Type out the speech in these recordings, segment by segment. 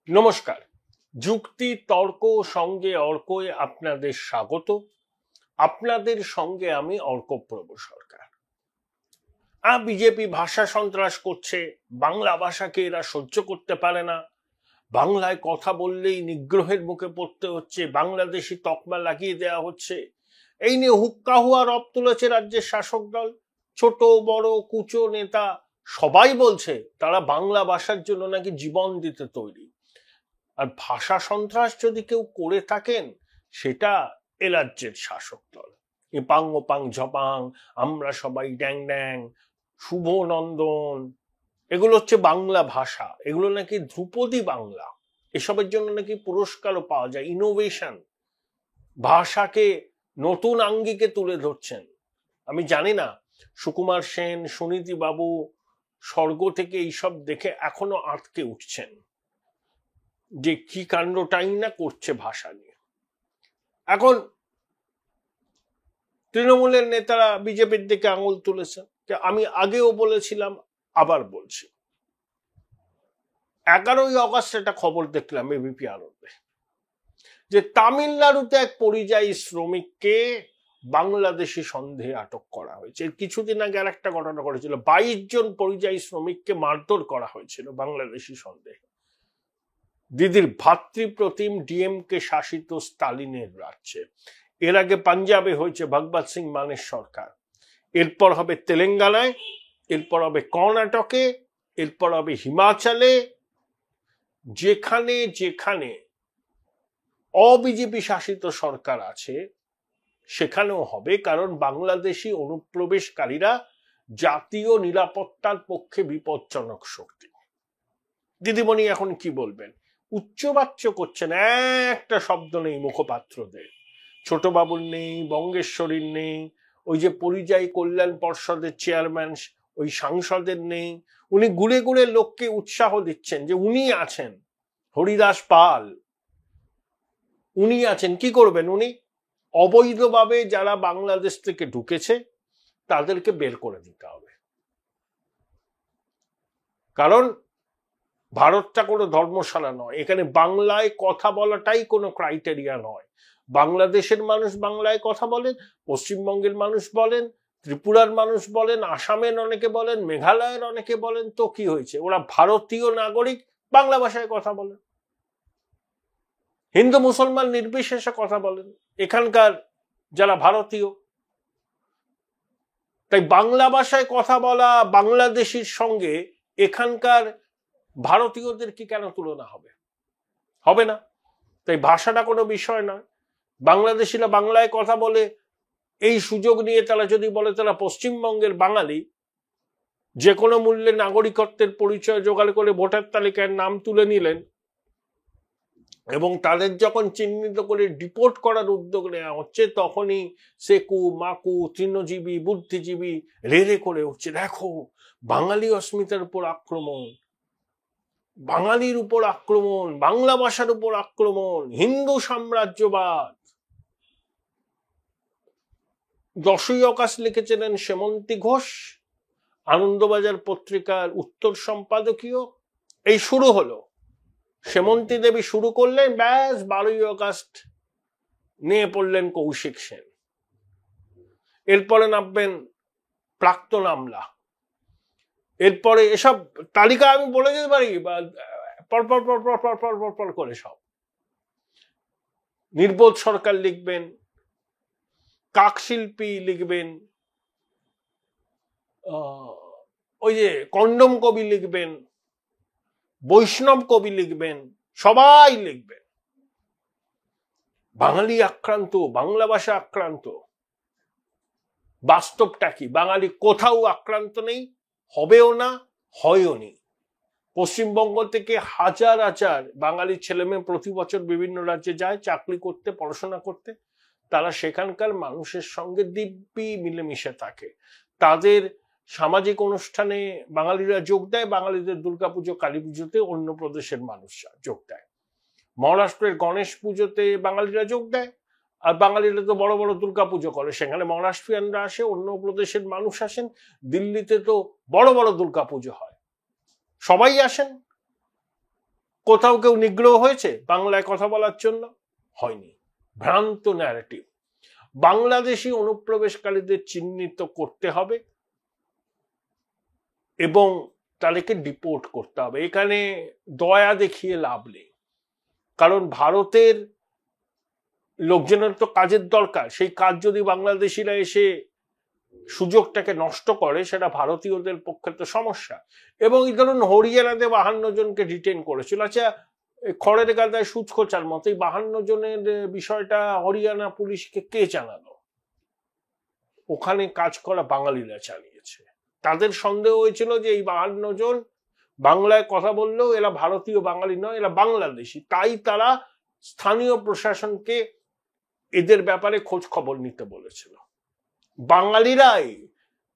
নমস্কার। যুক্তি তর্ক সঙ্গে অর্কয়ে আপনাদের স্বাগত। আপনাদের সঙ্গে আমি অর্কপ্রভ সরকার। বিজেপি ভাষা সন্ত্রাস করছে, বাংলা ভাষাকে এরা সহ্য করতে পারে না, বাংলায় কথা বললেই নিগ্রহের মুখে পড়তে হচ্ছে, বাংলাদেশি তকমা লাগিয়ে দেওয়া হচ্ছে। এই নিয়ে হুক্কা হুয়া রব তুলেছে রাজ্যের শাসক দল। ছোট বড় কুচো নেতা সবাই বলছে তারা বাংলা ভাষার জন্য নাকি জীবন দিতে তৈরি। আর ভাষা সন্ত্রাস যদি কেউ করে থাকেন সেটা এ রাজ্যের শাসক দল। পাং ও পাং ঝপাং, আমরা সবাই ড্যাং ড্যাং, শুভ নন্দন, এগুলো হচ্ছে বাংলা ভাষা, এগুলো নাকি ধ্রুপদী বাংলা, এসবের জন্য নাকি পুরস্কারও পাওয়া যায়। ইনোভেশন, ভাষাকে নতুন আঙ্গিকে তুলে ধরছেন। আমি জানি না সুকুমার সেন, সুনীতি বাবু স্বর্গ থেকে এইসব দেখে এখনো আটকে উঠছেন যে কি কাণ্ডটাই না করছে ভাষা নিয়ে। এখন তৃণমূলের নেতারা বিজেপির দিকে আঙুল তুলেছে। আমি আগেও বলেছিলাম, আবার বলছি, 11ই অগস্ট একটা খবর দেখলাম এবিপি আনন্দে, যে তামিলনাড়ুতে এক পরিযায়ী শ্রমিককে বাংলাদেশি সন্দেহে আটক করা হয়েছে। কিছুদিন আগে আর একটা ঘটনা ঘটেছিল, 22 জন পরিযায়ী শ্রমিককে মারধর করা হয়েছিল বাংলাদেশি সন্দেহে। দিদির ভাতৃপ্রতিম ডিএমকে শাসিত স্টালিনের রাজ্যে। এর আগে পাঞ্জাবে হয়েছে ভগবত সিং মানের সরকার, এরপর হবে তেলেঙ্গানায়, এরপর হবে কর্ণাটকে, এরপর হবে হিমাচলে। যেখানে যেখানে অবিজেপি শাসিত সরকার আছে সেখানেও হবে, কারণ বাংলাদেশি অনুপ্রবেশকারীরা জাতীয় নিরাপত্তার পক্ষে বিপজ্জনক শক্তি। দিদিমণি এখন কি বলবেন? উচ্চবাচ্য করছেন, একটা শব্দ নেই মুখপাত্রদের। ছোট বাবুর নেই, বঙ্গেশ্বরীর নেই, ওই যে পরিযায়ী কল্যাণ পর্ষদের চেয়ারম্যান ওই সাংসদের নেই। উনি ঘুরে ঘুরে লোককে উৎসাহ দিচ্ছেন যে উনি আছেন, হরিদাস পাল উনি আছেন। কি করবেন উনি? অবৈধভাবে যারা বাংলাদেশ থেকে ঢুকেছে তাদেরকে বের করে দিতে হবে, কারণ ভারতটা কোনো ধর্মশালা নয়। এখানে বাংলায় কথা বলাটাই কোনো ক্রাইটেরিয়া নয়। বাংলাদেশের মানুষ বাংলায় কথা বলেন, পশ্চিমবঙ্গের মানুষ বলেন, ত্রিপুরার মানুষ বলেন, আসামের অনেকে বলেন, মেঘালয়ের অনেকে বলেন, তো কি হয়েছে? ওরা ভারতীয় নাগরিক, বাংলা ভাষায় কথা বলেন। হিন্দু মুসলমান নির্বিশেষে কথা বলেন এখানকার যারা ভারতীয়। তাই বাংলা ভাষায় কথা বলা বাংলাদেশির সঙ্গে এখানকার ভারতীয়দের কি কেন তুলনা হবে? হবে না। তাই ভাষাটা কোনো বিষয় নয়। বাংলাদেশিরা বাংলায় কথা বলে, এই সুযোগ নিয়ে তারা যদি বলে তারা পশ্চিমবঙ্গের বাঙালি, যে কোনো মূল্যে নাগরিকত্বের পরিচয় জোগাড় করে ভোটার তালিকায় নাম তুলে নিলেন, এবং তাদের যখন চিহ্নিত করে ডিপোর্ট করার উদ্যোগ নেওয়া হচ্ছে, তখনই সেকু মাকু তৃণজীবী বুদ্ধিজীবী রেড়ে করে উঠছে, দেখো বাঙালি অস্মিতার উপর আক্রমণ, বাঙালির উপর আক্রমণ, বাংলা ভাষার উপর আক্রমণ, হিন্দু সাম্রাজ্যবাদ। 10ই অগস্ট লিখেছিলেন সেমন্তী ঘোষ, আনন্দবাজার পত্রিকার উত্তর সম্পাদকীয়। এই শুরু হলো, সেমন্তী দেবী শুরু করলেন, ব্যাস 12ই অগস্ট নিয়ে পড়লেন কৌশিক সেন। এরপরে নামবেন প্রাক্তন আমলা, এরপরে এসব তালিকা আমি বলে যেতে পারি পরপর পরপর পরপর পরপর করে সব। নির্বোধ সরকার লিখবেন, কাকশিল্পী লিখবেন, ওই যে কন্ডম কবি লিখবেন, বৈষ্ণব কবি লিখবেন, সবাই লিখবেন। বাঙালি আক্রান্ত, বাংলা ভাষা আক্রান্ত। বাস্তবটা কি? বাঙালি কোথাও আক্রান্ত নেই, হবেও না, হয়ও নি। পশ্চিমবঙ্গ থেকে হাজার হাজার বাঙালি ছেলেমেয়ে প্রতি বছর বিভিন্ন রাজ্যে যায় চাকরি করতে, পড়াশোনা করতে। তারা সেখানকার মানুষের সঙ্গে দিব্যি মিলেমিশে থাকে। তাদের সামাজিক অনুষ্ঠানে বাঙালিরা যোগ দেয়, বাঙালিদের দুর্গাপুজো কালী পুজোতে অন্য প্রদেশের মানুষরা যোগ দেয়, মহারাষ্ট্রের গণেশ পুজোতে বাঙালিরা যোগ দেয়, আর বাঙালিরা তো বড় বড় দুর্গাপুজো করে, সেখানে মহারাষ্ট্রিয়ানরা আসে, অন্য প্রদেশের মানুষ আসেন। দিল্লিতে তো বড় বড় দুর্গাপুজো হয়, সবাই আসেন। কোথাও কেউ নিগ্রহ হয়েছে বাংলায় কথা বলার জন্য? হয়নি। ভ্রান্ত ন্যারেটিভ। বাংলাদেশি অনুপ্রবেশকারীদের চিহ্নিত করতে হবে এবং তাদেরকে ডিপোর্ট করতে হবে। এখানে দয়া দেখিয়ে লাভ নেই, কারণ ভারতের লোকজনের তো কাজের দরকার। সেই কাজ যদি বাংলাদেশিরা এসে সুযোগটাকে নষ্ট করে, সেটা ভারতীয়দের পক্ষে তো সমস্যা। এবং এই ধরুন হরিয়ানাতে 52 জনকে ডিটেন করেছিল। আচ্ছা, খড়ের গাদায় সুচ খোঁচার মতো এই 52 জনের বিষয়টা হরিয়ানা পুলিশকে কে জানালো? ওখানে কাজ করা বাঙালিরা চালিয়েছে। তাদের সন্দেহ হয়েছিল যে এই 52 জন বাংলায় কথা বললেও এরা ভারতীয় বাঙালি নয়, এরা বাংলাদেশি। তাই তারা স্থানীয় প্রশাসনকে এদের ব্যাপারে খোঁজ খবর নিতে বলেছিল। বাঙালিরাই,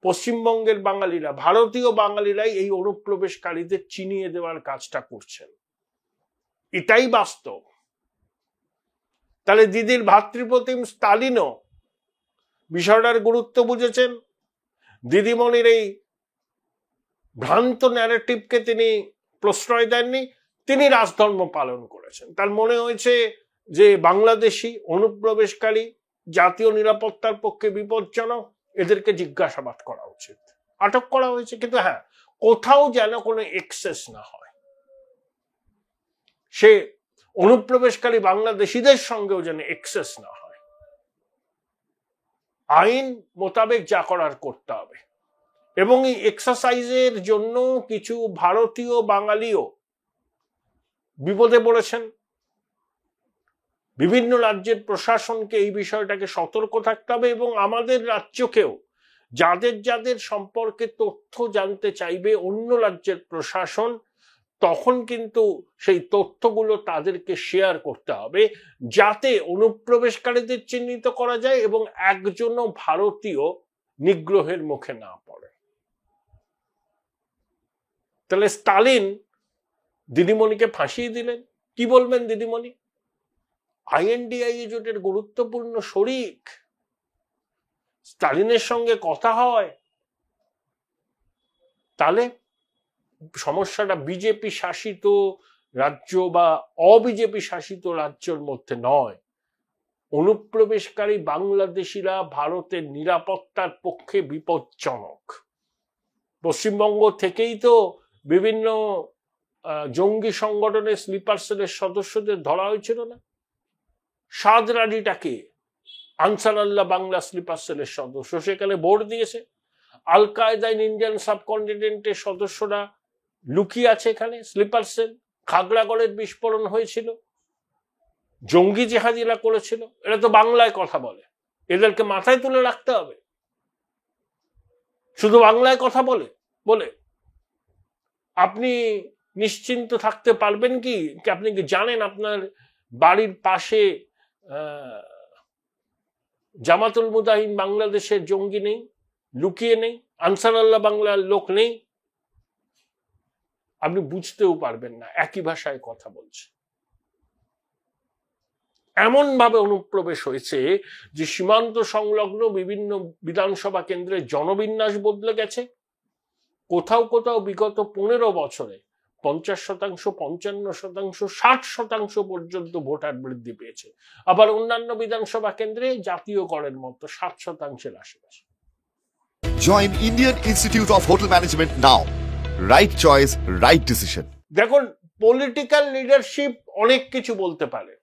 পশ্চিমবঙ্গের বাঙালিরা, ভারতীয় বাঙালিরাই এই অনুপ্রবেশকারীদের চিনিয়ে দেওয়ার কাজটা করছেন। এটাই বাস্তব। তাহলে দিদির ভাতৃপ্রতিম স্টালিনও বিষয়টার গুরুত্ব বুঝেছেন। দিদিমণির এই ভ্রান্ত ন্যারেটিভকে তিনি প্রশ্রয় দেননি, তিনি রাজধর্ম পালন করেছেন। তার মনে হয়েছে যে বাংলাদেশি অনুপ্রবেশকারী জাতীয় নিরাপত্তার পক্ষে বিপজ্জনক, এদেরকে জিজ্ঞাসাবাদ করা উচিত। আটক করা হয়েছে, কিন্তু হ্যাঁ, কোথাও যেন কোনো এক্সেস না হয়। সে অনুপ্রবেশকারী বাংলাদেশিদের সঙ্গেও যেন এক্সেস না হয়। আইন মোতাবেক যা করার করতে হবে। এবং এই এক্সারসাইজের জন্য কিছু ভারতীয় বাঙালিও বিপদে পড়েছেন। বিভিন্ন রাজ্যের প্রশাসনকে এই বিষয়টাকে সতর্ক থাকতে হবে এবং আমাদের রাজ্যকেও যাদের যাদের সম্পর্কে তথ্য জানতে চাইবে অন্য রাজ্যের প্রশাসন, তখন কিন্তু সেই তথ্যগুলো তাদেরকে শেয়ার করতে হবে, যাতে অনুপ্রবেশকারীদের চিহ্নিত করা যায় এবং একজনও ভারতীয় নিগ্রহের মুখে না পড়ে। তাহলে স্টালিন দিদিমণিকে ফাঁসিয়ে দিলেন। কি বলবেন দিদিমণি? আইএনডিআইএ জোটের গুরুত্বপূর্ণ শরিক, স্টালিনের সঙ্গে কথা হয়। তাহলে সমস্যাটা বিজেপি শাসিত রাজ্য বা অবিজেপি শাসিত রাজ্যের মধ্যে নয়। অনুপ্রবেশকারী বাংলাদেশিরা ভারতের নিরাপত্তার পক্ষে বিপজ্জনক। পশ্চিমবঙ্গ থেকেই তো বিভিন্ন জঙ্গি সংগঠনের স্লিপার সেলের সদস্যদের ধরা হয়েছিল না? সাদ রানীটাকে আনসার আল্লাহ বাংলা স্লিপার সেলের সদস্য, সেখানে ভোট দিয়েছে। আল কায়দা ইন ইন্ডিয়ান সাবকন্টিনেন্টের সদস্যরা লুকিয়ে আছে এখানে স্লিপার সেল। খাগড়াগড়ের বিস্ফোরণ হয়েছিল, জঙ্গি জেহাদিরা করেছিল। এরা তো বাংলায় কথা বলে, এদেরকে মাথায় তুলে রাখতে হবে। শুধু বাংলায় কথা বলে আপনি নিশ্চিন্ত থাকতে পারবেন কি? আপনি কি জানেন আপনার বাড়ির পাশে জামাতুল মুজাহিদিন বাংলাদেশের জঙ্গি নেই, লুকিয়ে নেই, আনসার আল্লাহ বাংলার লোক নেই? আপনি বুঝতেও পারবেন না, একই ভাষায় কথা বলছে। এমন ভাবে অনুপ্রবেশ হয়েছে যে সীমান্ত সংলগ্ন বিভিন্ন বিধানসভা কেন্দ্রের জনবিন্যাস বদলে গেছে। কোথাও কোথাও বিগত 15 বছরে 50%, 55%, 60% পর্যন্ত ভোটার বৃদ্ধি পেয়েছে। আবার অন্যান্য বিধানসভা কেন্দ্রে জাতীয় গড়ের মতো 7%-এর আশেপাশে। Join Indian Institute of Hotel Management now. Right choice, right decision. দেখুন, পলিটিক্যাল লিডারশিপ অনেক কিছু বলতে পারে,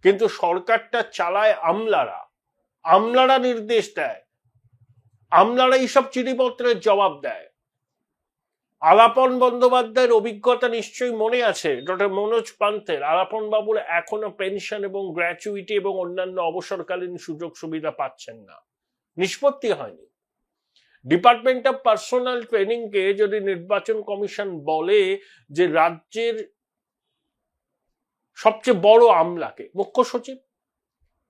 কিন্তু সরকারটা চালায় আমলারা নির্দেশ দেয়, আমলারা এইসব চিঠিপত্রের জবাব দেয়। আলাপন বন্দ্যোপাধ্যায়ের অভিজ্ঞতা নিশ্চয়ই মনে আছে, ডক্টর মনোজ পান্থের। আলাপন বাবুর এখনো পেনশন এবং গ্র্যাচুইটি এবং অন্যান্য অবসরকালীন সুযোগ সুবিধা পাচ্ছেন না, নিষ্পত্তি হয়নি। ডিপার্টমেন্ট অফ পার্সোনাল ট্রেনিং কে যদি নির্বাচন কমিশন বলে যে রাজ্যের সবচেয়ে বড় আমলাকে, মুখ্য সচিব,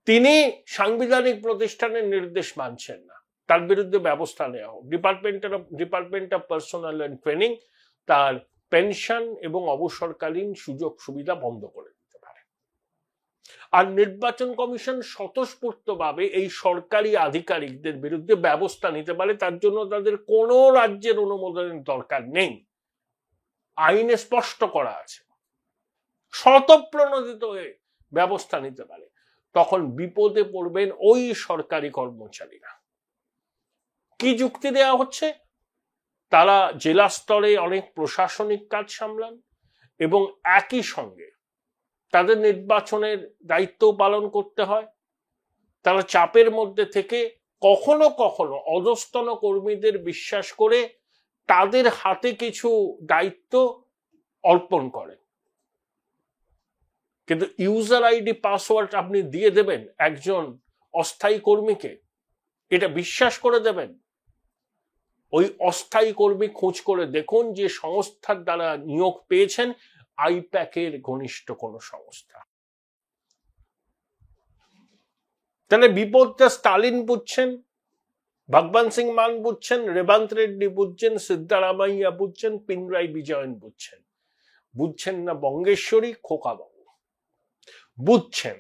তিনি সাংবিধানিক প্রতিষ্ঠানের নির্দেশ মানছেন না, তার বিরুদ্ধে ব্যবস্থা নেওয়া হোক। Department of personal and training তার পেনশন এবং অবসরকালীন সুযোগ সুবিধা বন্ধ করে দিতে পারে। আর নির্বাচন কমিশন স্বতঃস্ফূর্তভাবে এই সরকারি আধিকারিকদের বিরুদ্ধে ব্যবস্থা নিতে পারে, তার জন্য তাদের কোনো রাজ্যের অনুমোদনের দরকার নেই। আইনে স্পষ্ট করা আছে। স্বতঃপ্রণোদিত হয়ে ব্যবস্থা নিতে পারে, তখন বিপদে পড়বেন ওই সরকারি কর্মচারীরা। কি যুক্তি দেওয়া হচ্ছে? তারা জেলা স্তরে অনেক প্রশাসনিক কাজ সামলান এবং একই সঙ্গে তাদের নির্বাচনের দায়িত্ব পালন করতে হয়। তারা চাপের মধ্যে থেকে কখনো কখনো অধস্তন কর্মীদের বিশ্বাস করে তাদের হাতে কিছু দায়িত্ব অর্পণ করেন। কিন্তু ইউজার আইডি পাসওয়ার্ড আপনি দিয়ে দেবেন একজন অস্থায়ী কর্মীকে, এটা বিশ্বাস করে দেবেন? ওই অস্থায়ী কর্মী খোঁজ করে দেখুন যে সংস্থার দ্বারা নিয়োগ পেয়েছেন আইপ্যাকের ঘনিষ্ঠ কোন সংস্থা। তাহলে বিপদটা স্টালিন বুঝছেন, ভগবান সিং মান বুঝছেন, রেবন্ত রেড্ডি বুঝছেন, সিদ্ধারামাইয়া বুঝছেন, পিনরাই বিজয়ন বুঝছেন, বুঝছেন না বঙ্গেশ্বরী খোকাবাবু বুঝছেন।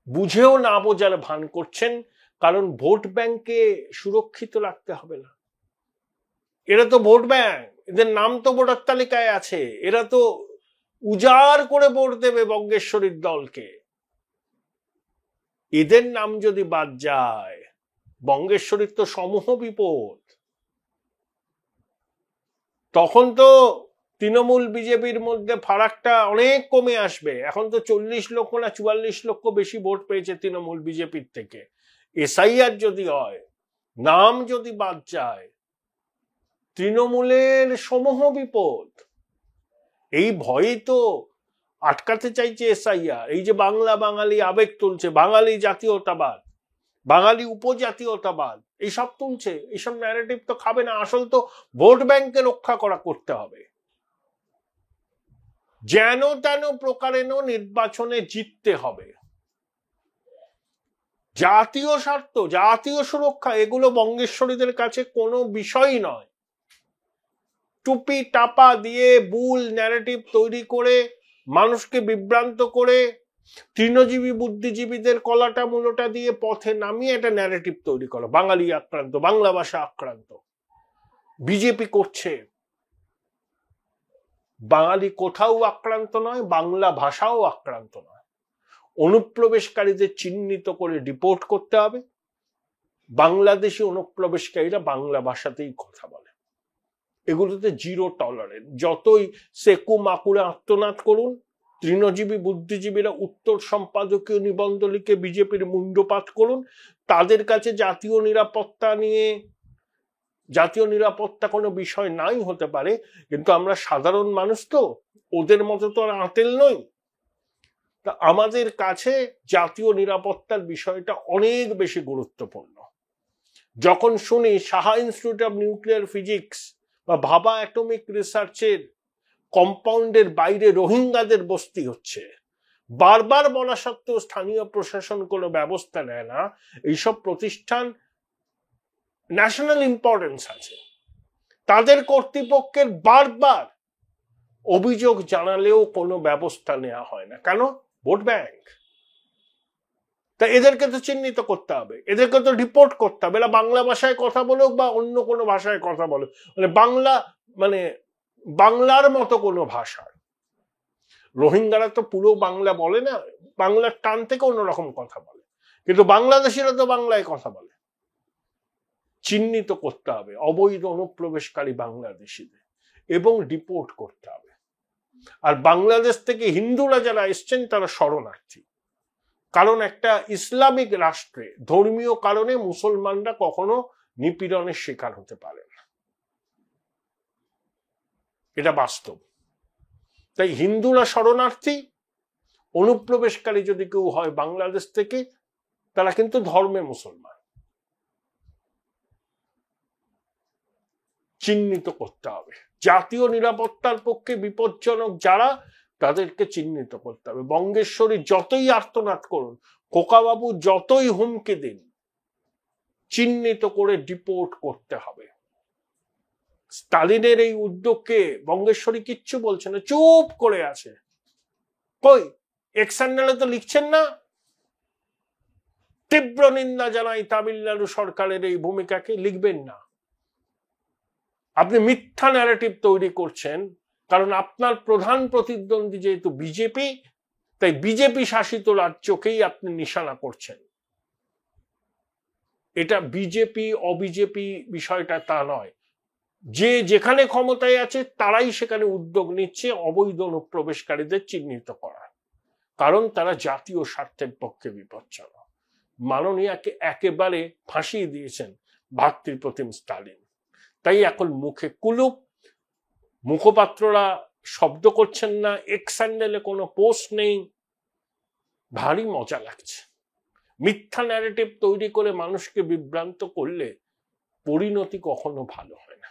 বুঝেও না বোঝার ভান করছেন, কারণ ভোট ব্যাংকে সুরক্ষিত রাখতে হবে না। এরা তো ভোট ব্যাংক, এদের নাম তো ভোটার তালিকায় আছে, এরা তো উজাড় করে ভোট দেবে বঙ্গেশ্বরীর দলকে। এদের নাম যদি বাদ যায়, বঙ্গেশ্বরীর তো সমূহ বিপদ। তখন তো তৃণমূল বিজেপির মধ্যে ফারাকটা অনেক কমে আসবে। এখন তো 40 লক্ষ না 44 লক্ষ বেশি ভোট পেয়েছে তৃণমূল বিজেপির থেকে। এসআইআর যদি হয়, নাম যদি বাদ যায়, তৃণমূলের সমূহ বিপদ। এই ভয়েই তো আটকাতে চাইছে এসআইআর। এই যে বাংলা বাঙালি আবেগ তুলছে, বাঙালি জাতীয়তাবাদ, বাঙালি উপজাতীয়তাবাদ, এইসব তুলছে, এইসব ন্যারেটিভ তো খাবে না। আসল তো ভোট ব্যাংকে রক্ষা করতে হবে। যেন তেন প্রকারেণ নির্বাচনে জিততে হবে। জাতীয় স্বার্থ, জাতীয় সুরক্ষা, এগুলো বঙ্গেশ্বরীদের কাছে কোনো বিষয়ই নয়। টুপি টাপা দিয়ে ভুল ন্যারেটিভ তৈরি করে মানুষকে বিভ্রান্ত করে তৃণজীবী বুদ্ধিজীবীদের কলাটা মূলটা দিয়ে পথে নামিয়ে একটা ন্যারেটিভ তৈরি করো, বাঙালি আক্রান্ত, বাংলা ভাষা আক্রান্ত। বিজেপি করছে। বাঙালি কোথাও আক্রান্ত নয়, বাংলা ভাষাও আক্রান্ত নয়। অনুপ্রবেশকারীদের চিহ্নিত করে রিপোর্ট করতে হবে। বাংলাদেশি অনুপ্রবেশকারীরা বাংলা ভাষাতেই কথা বলে, এগুলোতে জিরো টলারেন্স। যতই সেকু মাকুরে আত্মনাদ করুন, তৃণজীবী বুদ্ধিজীবীরা উত্তর সম্পাদকীয় নিবন্ধ লিখে বিজেপির মুন্ডপাত করুন, তাদের কাছে জাতীয় নিরাপত্তা কোনো বিষয় নাই হতে পারে, কিন্তু আমরা সাধারণ মানুষ তো, ওদের মতো তো আর আঁতেল নই। তা আমাদের কাছে জাতীয় নিরাপত্তার বিষয়টা অনেক বেশি গুরুত্বপূর্ণ। যখন শুনি Saha institute of nuclear physics বা ভাবা অ্যাটমিক রিসার্চের কম্পাউন্ডের বাইরে রোহিঙ্গাদের বস্তি হচ্ছে, বারবার বলা সত্ত্বেও স্থানীয় প্রশাসন কোনো ব্যবস্থা নেয় না, এইসব প্রতিষ্ঠান ন্যাশনাল ইম্পর্টেন্স আছে, তাদের কর্তৃপক্ষের বারবার অভিযোগ জানালেও কোনো ব্যবস্থা নেওয়া হয় না। কেন? Vote bank. তা এদেরকে তো চিহ্নিত করতে হবে, এদেরকে তো রিপোর্ট করতে হবে। এরা বাংলা ভাষায় কথা বলুক বা অন্য কোনো ভাষায় কথা বলুক, বাংলার মতো কোনো ভাষা। রোহিঙ্গারা তো পুরো বাংলা বলে না, বাংলার টান থেকে অন্যরকম কথা বলে, কিন্তু বাংলাদেশিরা তো বাংলায় কথা বলে। চিহ্নিত করতে হবে অবৈধ অনুপ্রবেশকারী বাংলাদেশিদের এবং রিপোর্ট করতে হবে। আর বাংলাদেশ থেকে হিন্দুরা যারা এসছেন তারা শরণার্থী, কারণ একটা ইসলামিক রাষ্ট্রে ধর্মীয় কারণে মুসলমানরা কখনো নিপীড়নের শিকার হতে পারে না, এটা বাস্তব। তাই হিন্দুরা শরণার্থী, অনুপ্রবেশকারী যদি কেউ হয় বাংলাদেশ থেকে, তারা কিন্তু ধর্মে মুসলমান। চিহ্নিত করতে হবে। জাতীয় নিরাপত্তার পক্ষে বিপজ্জনক যারা, তাদেরকে চিহ্নিত করতে হবে। বঙ্গেশ্বরী যতই আর্তনাদ করুন, খোকাবাবু যতই হুমকি দিন, চিহ্নিত করে রিপোর্ট করতে হবে। স্টালিনের এই উদ্যোগকে বঙ্গেশ্বরী কিচ্ছু বলছে না, চুপ করে আছে। কই এক্সান্ডালে তো লিখছেন না, তীব্র নিন্দা জানাই তামিলনাড়ু সরকারের এই ভূমিকাকে, লিখবেন না। আপনি মিথ্যা ন্যারেটিভ তৈরি করছেন কারণ আপনার প্রধান প্রতিদ্বন্দ্বী যেহেতু বিজেপি, তাই বিজেপি শাসিত রাজ্যকেই আপনি নিশানা করছেন। এটা বিজেপি অবিজেপি বিষয়টা তা নয়, যে যেখানে ক্ষমতায় আছে তারাই সেখানে উদ্যোগ নিচ্ছে অবৈধ অনুপ্রবেশকারীদের চিহ্নিত করা, কারণ তারা জাতীয় স্বার্থের পক্ষে বিপজ্জনক। মাননীয়াকে একেবারে ফাঁসিয়ে দিয়েছেন ভাতৃপ্রতিম স্টালিন। তাই এখন মুখে কুলুপ, মুখপাত্ররা শব্দ করছেন না, এক্স হ্যান্ডেলে কোনো পোস্ট নেই। ভারী মজা লাগছে। মিথ্যা ন্যারেটিভ তৈরি করে মানুষকে বিভ্রান্ত করলে পরিণতি কখনো ভালো হয় না।